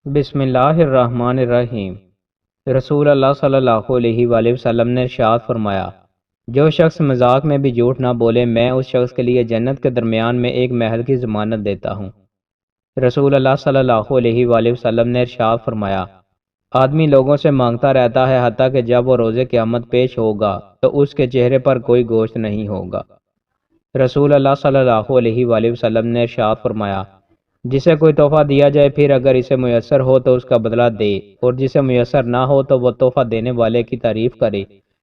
بسم اللہ الرحمن الرحیم۔ رسول اللہ صلی اللہ علیہ وآلہ وسلم نے ارشاد فرمایا، جو شخص مذاق میں بھی جھوٹ نہ بولے میں اس شخص کے لیے جنت کے درمیان میں ایک محل کی ضمانت دیتا ہوں۔ رسول اللہ صلی اللہ علیہ وآلہ وسلم نے ارشاد فرمایا، آدمی لوگوں سے مانگتا رہتا ہے حتیٰ کہ جب وہ روز قیامت پیش ہوگا تو اس کے چہرے پر کوئی گوشت نہیں ہوگا۔ رسول اللہ صلی اللہ علیہ وآلہ وسلم نے ارشاد فرمایا، جسے کوئی تحفہ دیا جائے پھر اگر اسے میسر ہو تو اس کا بدلہ دے، اور جسے میسر نہ ہو تو وہ تحفہ دینے والے کی تعریف کرے،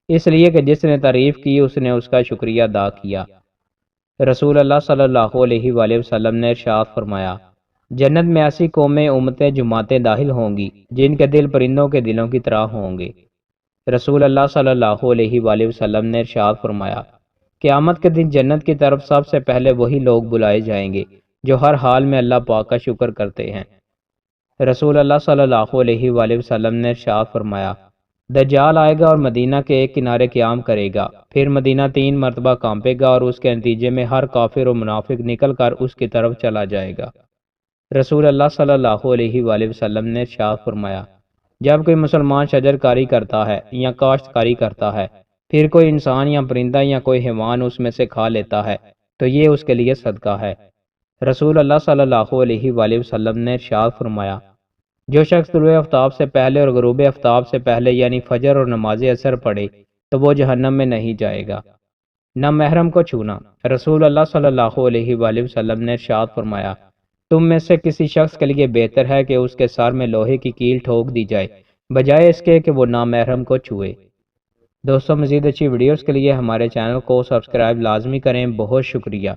اس لیے کہ جس نے تعریف کی اس نے اس کا شکریہ ادا کیا۔ رسول اللہ صلی اللہ علیہ وآلہ وسلم نے ارشاد فرمایا، جنت میں ایسی قومیں امتیں جماعتیں داخل ہوں گی جن کے دل پرندوں کے دلوں کی طرح ہوں گے۔ رسول اللہ صلی اللہ علیہ وآلہ وسلم نے ارشاد فرمایا، قیامت کے دن جنت کی طرف سب سے پہلے وہی لوگ بلائے جائیں گے جو ہر حال میں اللہ پاک کا شکر کرتے ہیں۔ رسول اللہ صلی اللہ علیہ وآلہ وسلم نے ارشاد فرمایا، دجال آئے گا اور مدینہ کے ایک کنارے قیام کرے گا، پھر مدینہ 3 مرتبہ کانپے گا اور اس کے نتیجے میں ہر کافر و منافق نکل کر اس کی طرف چلا جائے گا۔ رسول اللہ صلی اللہ علیہ وآلہ وسلم نے ارشاد فرمایا، جب کوئی مسلمان شجر کاری کرتا ہے یا کاشت کاری کرتا ہے، پھر کوئی انسان یا پرندہ یا کوئی حیوان اس میں سے کھا لیتا ہے تو یہ اس کے لیے صدقہ ہے۔ رسول اللہ صلی اللہ علیہ وآلہ وسلم نے ارشاد فرمایا، جو شخص طلوع آفتاب سے پہلے اور غروب آفتاب سے پہلے یعنی فجر اور نماز عصر پڑھے تو وہ جہنم میں نہیں جائے گا۔ نامحرم کو چھونا۔ رسول اللہ صلی اللہ علیہ وآلہ وسلم نے ارشاد فرمایا، تم میں سے کسی شخص کے لیے بہتر ہے کہ اس کے سر میں لوہے کی کیل ٹھوک دی جائے بجائے اس کے کہ وہ نامحرم کو چھوئے۔ دوستو، مزید اچھی ویڈیوز کے لیے ہمارے چینل کو سبسکرائب لازمی کریں۔ بہت شکریہ۔